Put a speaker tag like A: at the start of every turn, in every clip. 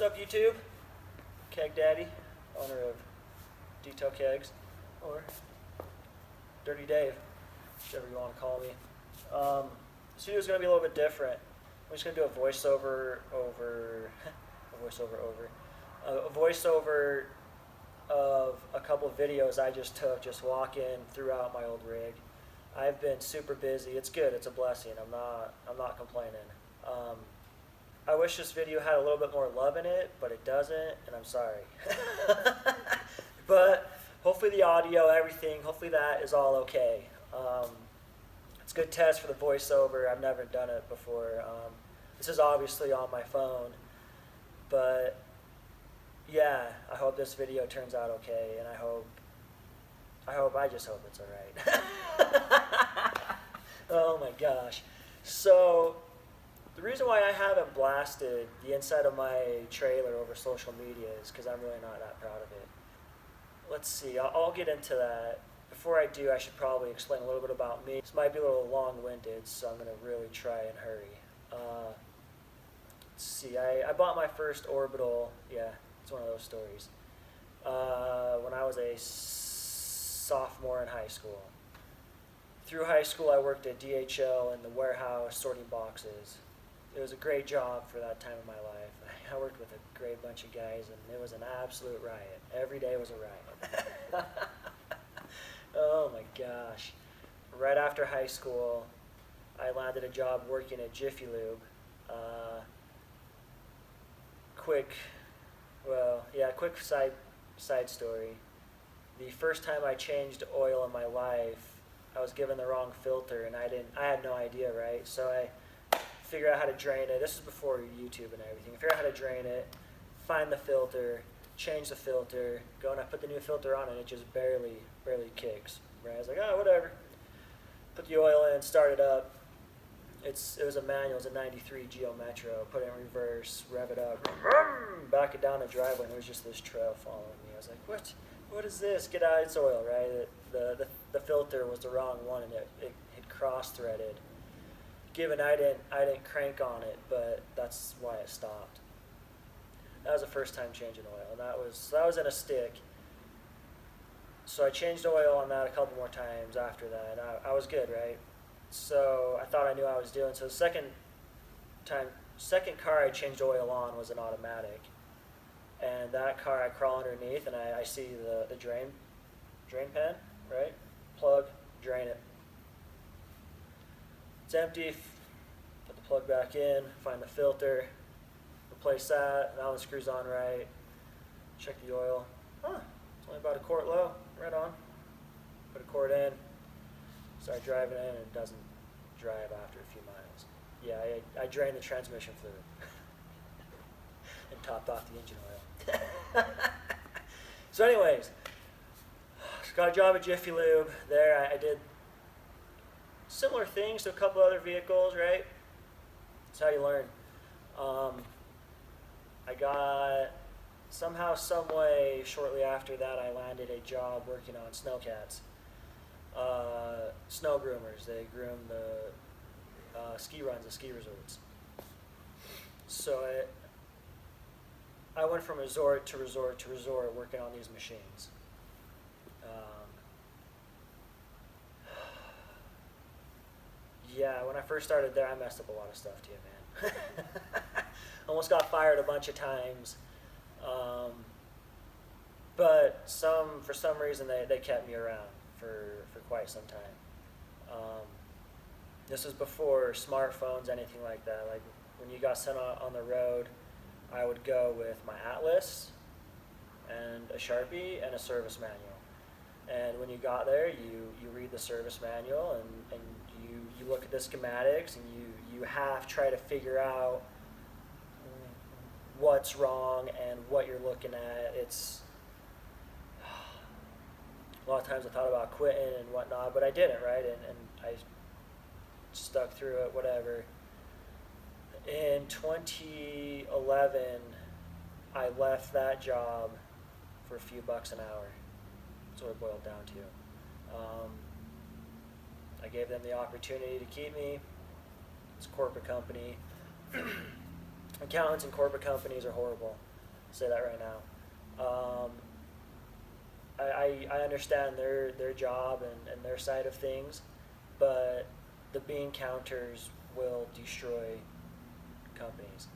A: up, YouTube? Keg Daddy, owner of Detail Kegs, or Dirty Dave, whichever you want to call me. This video is going to be a little bit different. I'm just going to do a voiceover of a couple of videos I just took, just walking throughout my old rig. I've been super busy. It's good. It's a blessing. I'm not complaining. I wish this video had a little bit more love in it, but it doesn't, and I'm sorry. But hopefully the audio, everything, hopefully that is all okay. It's a good test for the voiceover. I've never done it before. This is obviously on my phone, but yeah, I hope this video turns out okay, and I just hope it's alright. Oh my gosh. So, the reason why I haven't blasted the inside of my trailer over social media is because I'm really not that proud of it. Let's see, I'll get into that. Before I do, I should probably explain a little bit about me. This might be a little long-winded, so I'm going to really try and hurry. Let's see, I bought my first orbital, yeah, it's one of those stories, when I was a sophomore in high school. Through high school, I worked at DHL in the warehouse sorting boxes. It was a great job for that time of my life. I worked with a great bunch of guys, and it was an absolute riot. Every day was a riot. Oh my gosh. Right after high school, I landed a job working at Jiffy Lube. Quick side story. The first time I changed oil in my life, I was given the wrong filter, and I had no idea, right? So I figured out how to drain it. This is before YouTube and everything. I figured out how to drain it, find the filter, change the filter, go and I put the new filter on, and it just barely kicks. Right? I was like, oh, whatever. Put the oil in, start it up. It was a manual, it was a 93 Geo Metro. Put it in reverse, rev it up, back it down the driveway, and there was just this trail following me. I was like, what is this? Get out, it's oil, right? The filter was the wrong one, and it had cross-threaded. Given I didn't crank on it, but that's why it stopped. That was the first time changing oil, and that was in a stick. So I changed oil on that a couple more times after that, and I was good, right? So I thought I knew what I was doing. So the second car I changed oil on was an automatic, and that car I crawl underneath, and I see the drain pan, right? Plug, drain it. It's empty. Put the plug back in, find the filter, replace that. Now the screw's on right. Check the oil. Huh, it's only about a quart low. Right on. Put a quart in. Start driving in, and it doesn't drive after a few miles. Yeah, I drained the transmission fluid and topped off the engine oil. So anyways, got a job at Jiffy Lube. There I did similar things to a couple other vehicles, right? That's how you learn. I got, somehow, some way, shortly after that, I landed a job working on snowcats. Snow groomers. They groom the ski runs, the ski resorts. So I went from resort to resort to resort working on these machines. Yeah, when I first started there, I messed up a lot of stuff too, man. Almost got fired a bunch of times. But for some reason, they kept me around for quite some time. This was before smartphones, anything like that. Like when you got sent on the road, I would go with my atlas and a Sharpie and a service manual. And when you got there, you read the service manual, and you look at the schematics, and you try to figure out what's wrong and what you're looking at. It's a lot of times I thought about quitting and whatnot, but I didn't, right? And I stuck through it, whatever. In 2011, I left that job for a few bucks an hour. That's what it boiled down to. I gave them the opportunity to keep me. It's a corporate company. Accountants and corporate companies are horrible. say that right now. I understand their job and their side of things, but the bean counters will destroy companies.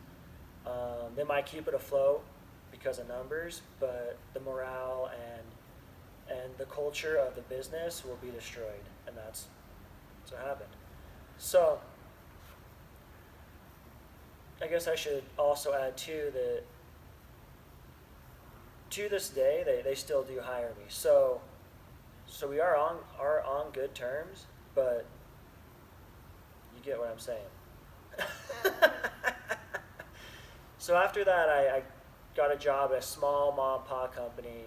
A: They might keep it afloat because of numbers, but the morale and the culture of the business will be destroyed, and that's what happened. So I guess I should also add too that to this day they still do hire me. So we are on good terms, but you get what I'm saying. So after that, I got a job at a small mom and pop company,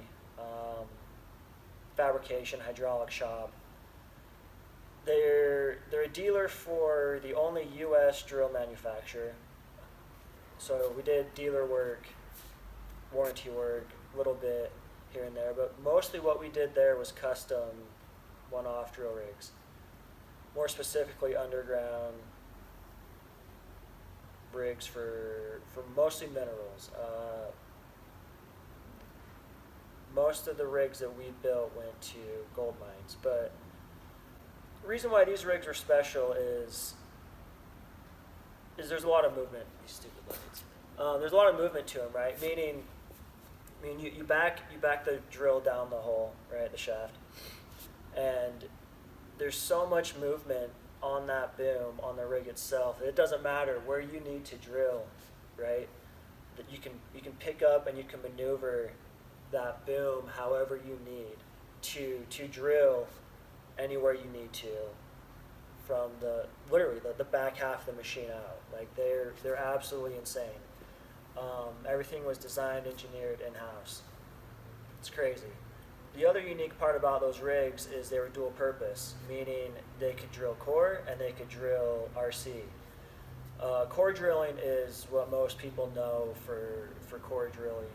A: fabrication hydraulic shop. They're a dealer for the only U.S. drill manufacturer. So we did dealer work, warranty work, a little bit here and there, but mostly what we did there was custom one-off drill rigs. More specifically, underground rigs for mostly minerals. Most of the rigs that we built went to gold mines, but the reason why these rigs are special is there's a lot of movement. These stupid lights. There's a lot of movement to them, right? Meaning, you back the drill down the hole, right, the shaft, and there's so much movement on that boom on the rig itself. It doesn't matter where you need to drill, right? That you can pick up and you can maneuver that boom however you need to drill anywhere you need to from literally the back half of the machine out. Like they're absolutely insane. Everything was designed, engineered in-house. It's crazy. The other unique part about those rigs is they were dual purpose, meaning they could drill core and they could drill RC. Core drilling is what most people know for core drilling.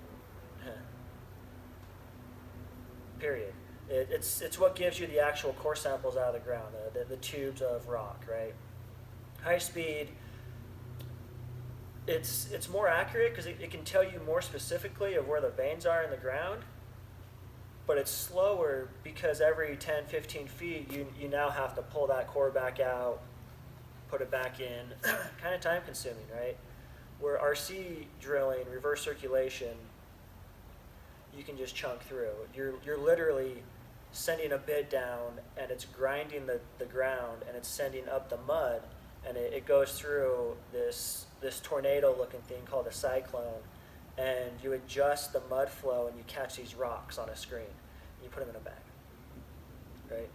A: Period. It's what gives you the actual core samples out of the ground, the tubes of rock, right? High speed, it's more accurate because it can tell you more specifically of where the veins are in the ground, but it's slower because every 10, 15 feet you now have to pull that core back out, put it back in, kind of time consuming, right? Where RC drilling, reverse circulation, you can just chunk through. You're literally sending a bit down and it's grinding the ground and it's sending up the mud and it goes through this tornado looking thing called a cyclone, and you adjust the mud flow and you catch these rocks on a screen and you put them in a bag, right?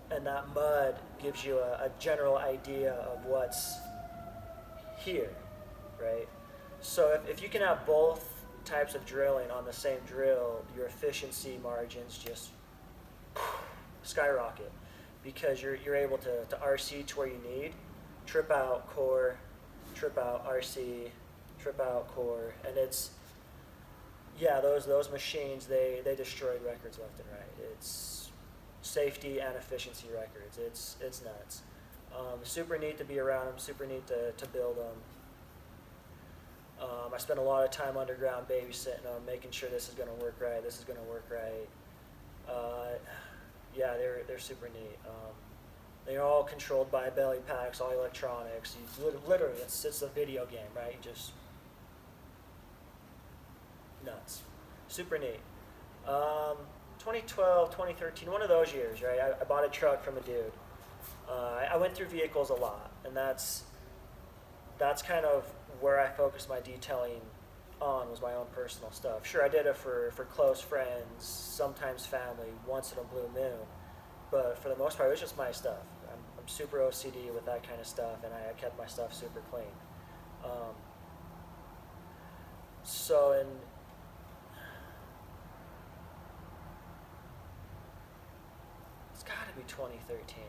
A: And that mud gives you a general idea of what's here, right? So if you can have both types of drilling on the same drill, your efficiency margins just skyrocket because you're able to RC to where you need, trip out core, trip out RC, trip out core, and it's, yeah, those machines, they destroyed records left and right. It's safety and efficiency records. It's nuts. Super neat to be around them, super neat to build them. I spent a lot of time underground babysitting them, making sure this is going to work right, this is going to work right. Yeah, they're super neat. They're all controlled by belly packs, all electronics. Literally, it's a video game, right? You just nuts. Super neat. 2012, 2013, one of those years, right? I bought a truck from a dude. I went through vehicles a lot, and that's kind of where I focused my detailing on, was my own personal stuff. Sure, I did it for close friends, sometimes family, once in a blue moon, but for the most part, it was just my stuff. I'm super OCD with that kind of stuff, and I kept my stuff super clean. So it's got to be 2013.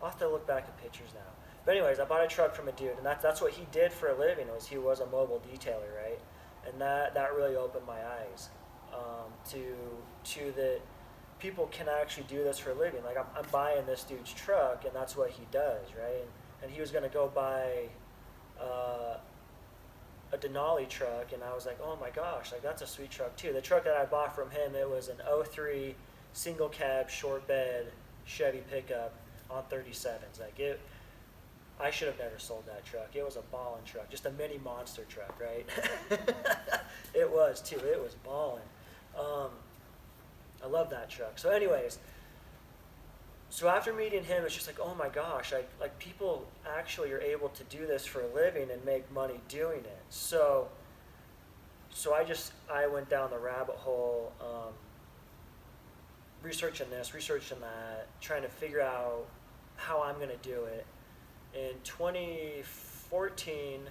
A: I'll have to look back at pictures now. But anyways, I bought a truck from a dude, and that's what he did for a living. He was a mobile detailer, right? And that really opened my eyes to that people can actually do this for a living. Like I'm buying this dude's truck, and that's what he does, right? And he was going to go buy a Denali truck, and I was like, oh my gosh, like that's a sweet truck too. The truck that I bought from him, it was an '03 single cab short bed Chevy pickup on 37s. Like it, I should have never sold that truck. It was a ballin' truck, just a mini monster truck, right? It was too. It was ballin'. I love that truck. So, anyways, so after meeting him, it's just like, oh my gosh, like people actually are able to do this for a living and make money doing it. So I went down the rabbit hole, researching this, researching that, trying to figure out how I'm going to do it. In 2014,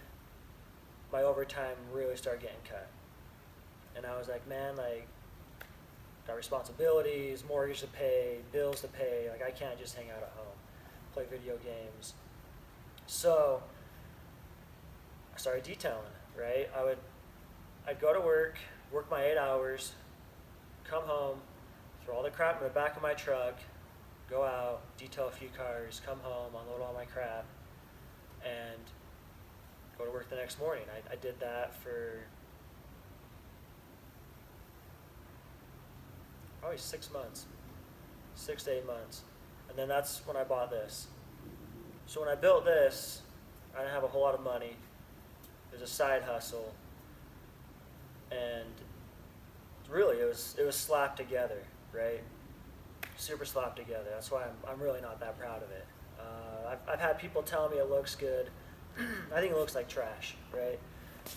A: my overtime really started getting cut. And I was like, man, like, got responsibilities, mortgage to pay, bills to pay. Like, I can't just hang out at home, play video games. So I started detailing, right? I'd go to work my 8 hours, come home, throw all the crap in the back of my truck, go out, detail a few cars, come home, unload all my crap, and go to work the next morning. I did that for probably 6 months, 6 to 8 months. And then that's when I bought this. So when I built this, I didn't have a whole lot of money. It was a side hustle. And really, it was slapped together, right? Super slapped together. That's why I'm really not that proud of it. I've had people tell me it looks good. I think it looks like trash, right?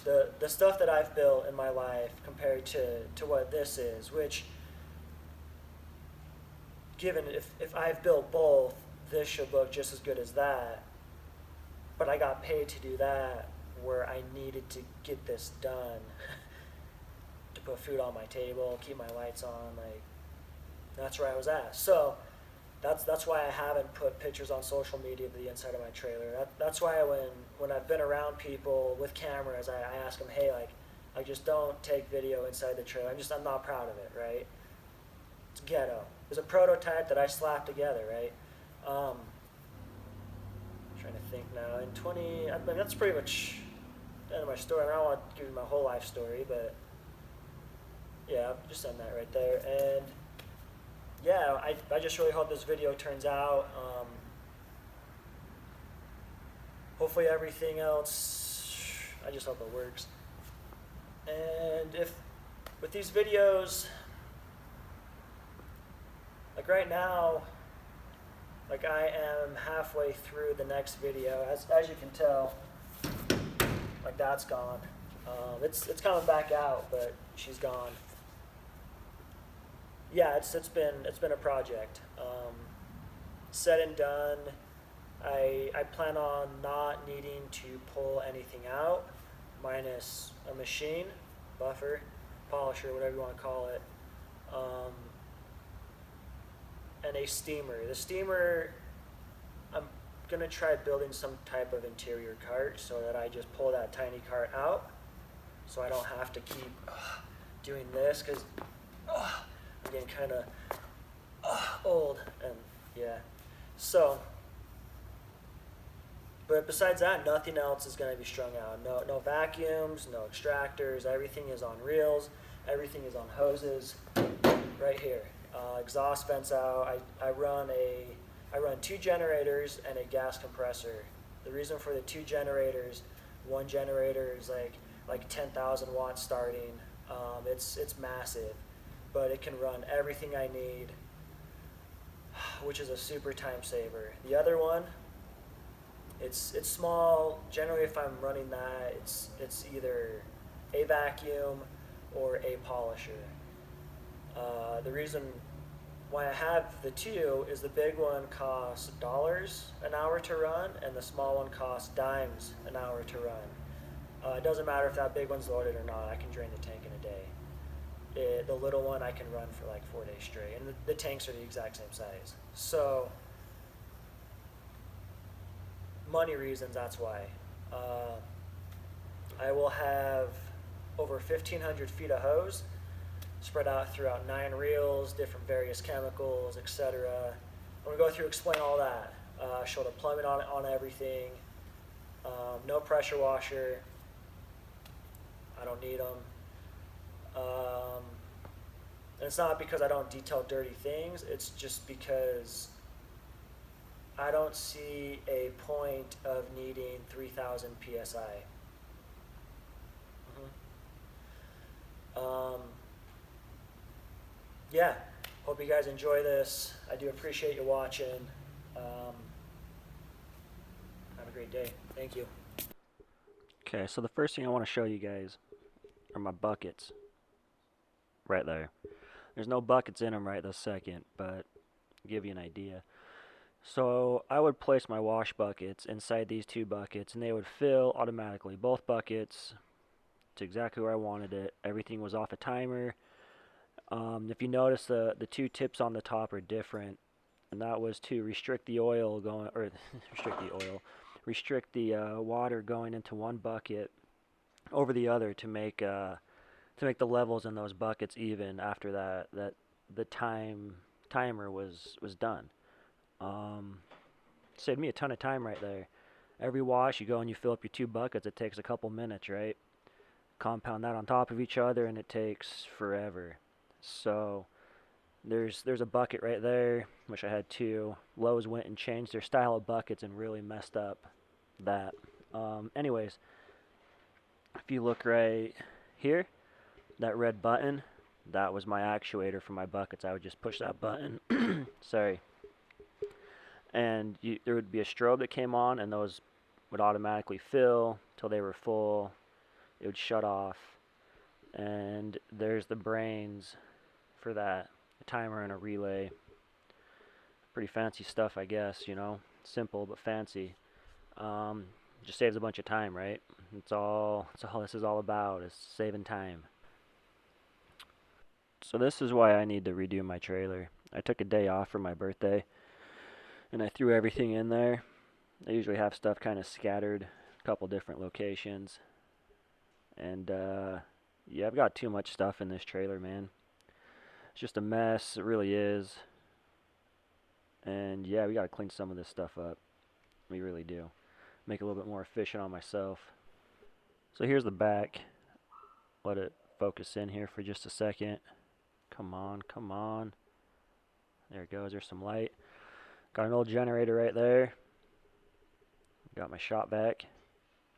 A: The stuff that I've built in my life compared to what this is, which, given if I've built both, this should look just as good as that. But I got paid to do that where I needed to get this done to put food on my table, keep my lights on. Like, that's where I was at. So that's why I haven't put pictures on social media of the inside of my trailer. That's why when I've been around people with cameras, I ask them, hey, like, I just don't take video inside the trailer. I'm not proud of it, right? It's ghetto. It was a prototype that I slapped together, right? Trying to think now. I mean, that's pretty much the end of my story. I don't want to give you my whole life story, but yeah, I'll just end that right there. And yeah, I just really hope this video turns out. Hopefully everything else, I just hope it works. And if with these videos, like right now, like I am halfway through the next video. As you can tell, like that's gone. It's coming back out, but she's gone. Yeah, it's been a project. Said and done. I plan on not needing to pull anything out, minus a machine, buffer, polisher, whatever you want to call it. And a steamer. The steamer, I'm going to try building some type of interior cart so that I just pull that tiny cart out so I don't have to keep doing this because I'm getting kind of old. And yeah. So, but besides that, nothing else is going to be strung out. No vacuums, no extractors. Everything is on reels. Everything is on hoses right here. Exhaust vents out. I run 2 generators and a gas compressor. The reason for the 2 generators, one generator is like 10,000 watts starting. It's massive, but it can run everything I need, which is a super time saver. The other one, it's small. Generally, if I'm running that, it's either a vacuum or a polisher. The reason why I have the 2 is the big one costs dollars an hour to run, and the small one costs dimes an hour to run. It doesn't matter if that big one's loaded or not. I can drain the tank in a day. The little one I can run for like 4 days straight, and the tanks are the exact same size. So, money reasons, that's why. I will have over 1,500 feet of hose spread out throughout 9 reels, different various chemicals, etc. I'm going to go through, explain all that. Show the plumbing on everything. No pressure washer. I don't need them. Um, and it's not because I don't detail dirty things. It's just because I don't see a point of needing 3,000 psi. Um, yeah, hope you guys enjoy this. I do appreciate you watching. Have a great day. Thank you.
B: Okay, so the first thing I want to show you guys are my buckets right there. There's no buckets in them right this second, but I'll give you an idea. So I would place my wash buckets inside these two buckets, and they would fill automatically. Both buckets to exactly where I wanted it. Everything was off a timer. If you notice, the two tips on the top are different, and that was to restrict the oil going, or restrict the water going into one bucket over the other to make the levels in those buckets even after that the timer was done. Um, Saved me a ton of time right there. Every wash you go and you fill up your two buckets, it takes a couple minutes, right? Compound that on top of each other and it takes forever. So there's a bucket right there, which I had two. Lowe's went and changed their style of buckets and really messed up that. Anyways, if you look right here, that red button, that was my actuator for my buckets. I would just push that button. Sorry. And there would be a strobe that came on, and those would automatically fill till they were full. It would shut off. And there's the brains for that, a timer and a relay. Pretty fancy stuff, I guess, you know. Simple but fancy. Um, just saves a bunch of time, right? That's all this is all about, is saving time. So this is why I need to redo my trailer. I took a day off for my birthday, and I threw everything in there. I usually have stuff kind of scattered, a couple different locations. And yeah, I've got too much stuff in this trailer, man. It's just a mess, it really is. And yeah, we gotta clean some of this stuff up. We really do. Make it a little bit more efficient on myself. So here's the back. Let it focus in here for just a second. Come on, come on. There it goes, there's some light. Got an old generator right there. Got my shop vac.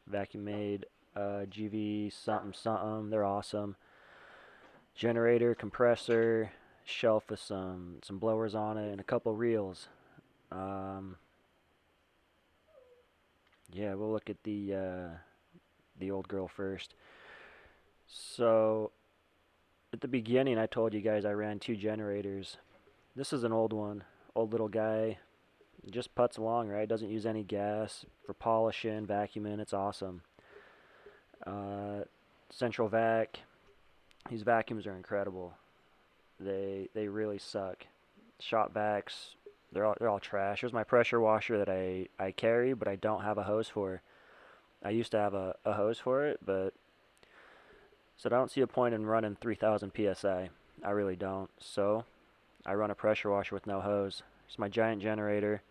B: Vacuum made GV something something. They're awesome. Generator, compressor, shelf with some blowers on it, and a couple reels. Um, yeah, we'll look at the old girl first. So at the beginning, I told you guys I ran two generators. This is an old one, old little guy. Just putts along, right? Doesn't use any gas for polishing, vacuuming. It's awesome. Uh, Central vac. These vacuums are incredible. They really suck. Shop vacs, they're all trash. Here's my pressure washer that I carry, but I don't have a hose for. I used to have a hose for it, but so I don't see a point in running 3,000 psi. I really don't. So I run a pressure washer with no hose. It's my giant generator.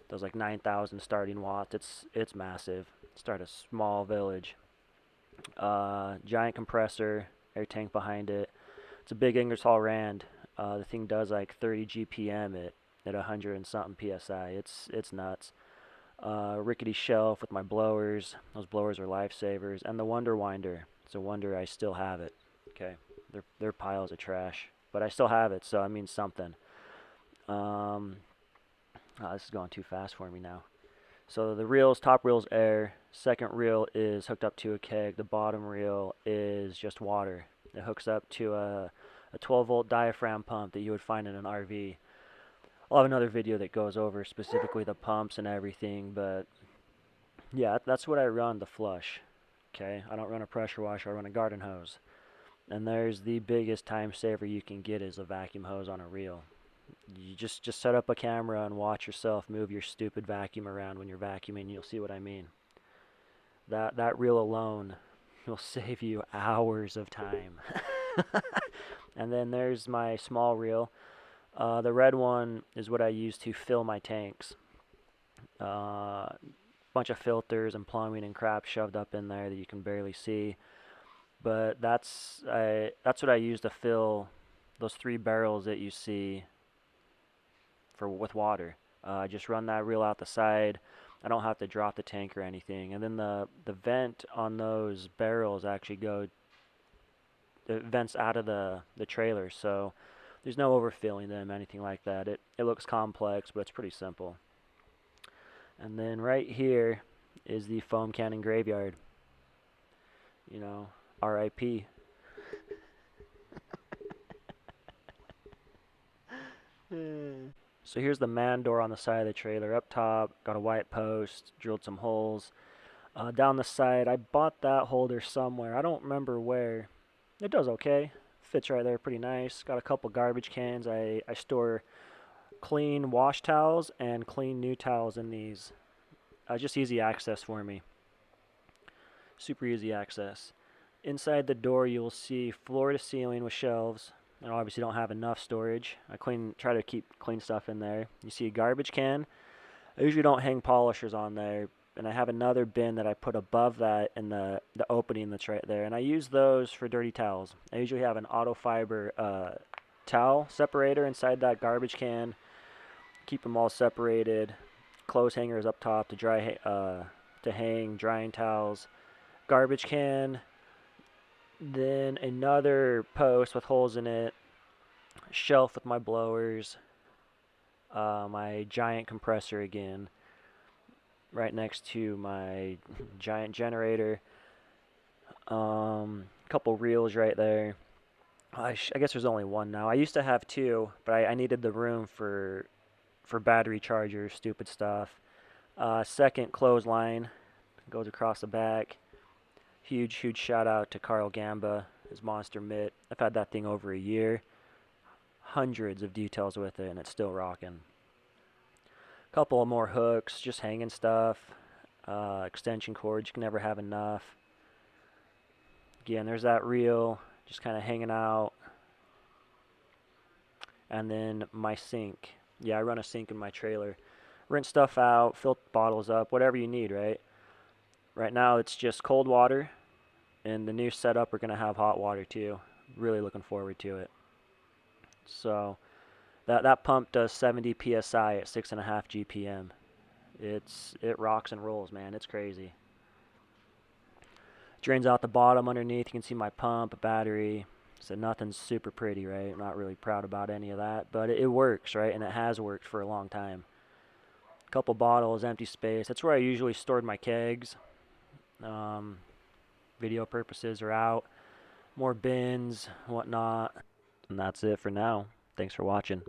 B: Does like 9,000 starting watts. It's massive. Start a small village. Giant compressor, air tank behind it. It's a big Ingersoll Rand. The thing does like 30 GPM at 100 and something psi. It's nuts. Rickety shelf with my blowers. Those blowers are lifesavers. And the Wonder Winder. It's a wonder I still have it. Okay, they're piles of trash, but I still have it, so that means something. This is going too fast for me now. So the reels, top reel's air. Second reel is hooked up to a keg. The bottom reel is just water. It hooks up to a 12 volt diaphragm pump that you would find in an RV. I'll have another video that goes over specifically the pumps and everything, but yeah, that's what I run to flush. Okay, I don't run a pressure washer, I run a garden hose. And there's the biggest time saver you can get is a vacuum hose on a reel. You just set up a camera and watch yourself move your stupid vacuum around when you're vacuuming. You'll see what I mean. That reel alone will save you hours of time. And then there's my small reel. The red one is what I use to fill my tanks. Bunch of filters and plumbing and crap shoved up in there that you can barely see. But that's what I use to fill those 3 barrels that you see for with water. I just run that reel out the side. I don't have to drop the tank or anything. And then the vent on those barrels actually go the vents out of the trailer, so there's no overfilling them, anything like that. It looks complex, but it's pretty simple. And then right here is the foam cannon graveyard. You know, R.I.P. So here's the man door on the side of the trailer. Up top, got a white post, drilled some holes. Down the side, I bought that holder somewhere. I don't remember where. It does okay. Fits right there pretty nice. Got a couple garbage cans. I store clean wash towels and clean new towels in these. Just easy access for me. Super easy access. Inside the door, you'll see floor to ceiling with shelves. I obviously don't have enough storage. Try to keep clean stuff in there. You see a garbage can. I usually don't hang polishers on there, and I have another bin that I put above that in the opening that's right there, and I use those for dirty towels. I usually have an auto fiber towel separator inside that garbage can. Keep them all separated. Clothes hangers up top to to hang drying towels. Garbage can. Then another post with holes in it. Shelf with my blowers. My giant compressor again. Right next to my giant generator. Couple reels right there. I guess there's only one now. I used to have two, but I needed the room for battery chargers, stupid stuff. Second clothesline goes across the back. Huge, huge shout out to Carl Gamba, his monster mitt. I've had that thing over a year. Hundreds of details with it, and it's still rocking. Couple of more hooks, just hanging stuff. Extension cords, you can never have enough. Again, there's that reel, just kind of hanging out. And then my sink. Yeah, I run a sink in my trailer. Rinse stuff out, fill bottles up, whatever you need, right? Right now it's just cold water, and the new setup we're gonna have hot water too. Really looking forward to it. So that pump does 70 psi at 6.5 GPM. It rocks and rolls, man. It's crazy. Drains out the bottom underneath. You can see my pump, battery. So nothing's super pretty, right? I'm not really proud about any of that, but it works, right? And it has worked for a long time. Couple bottles, empty space. That's where I usually stored my kegs. Um, Video purposes are out. More bins, whatnot. And that's it for now. Thanks for watching.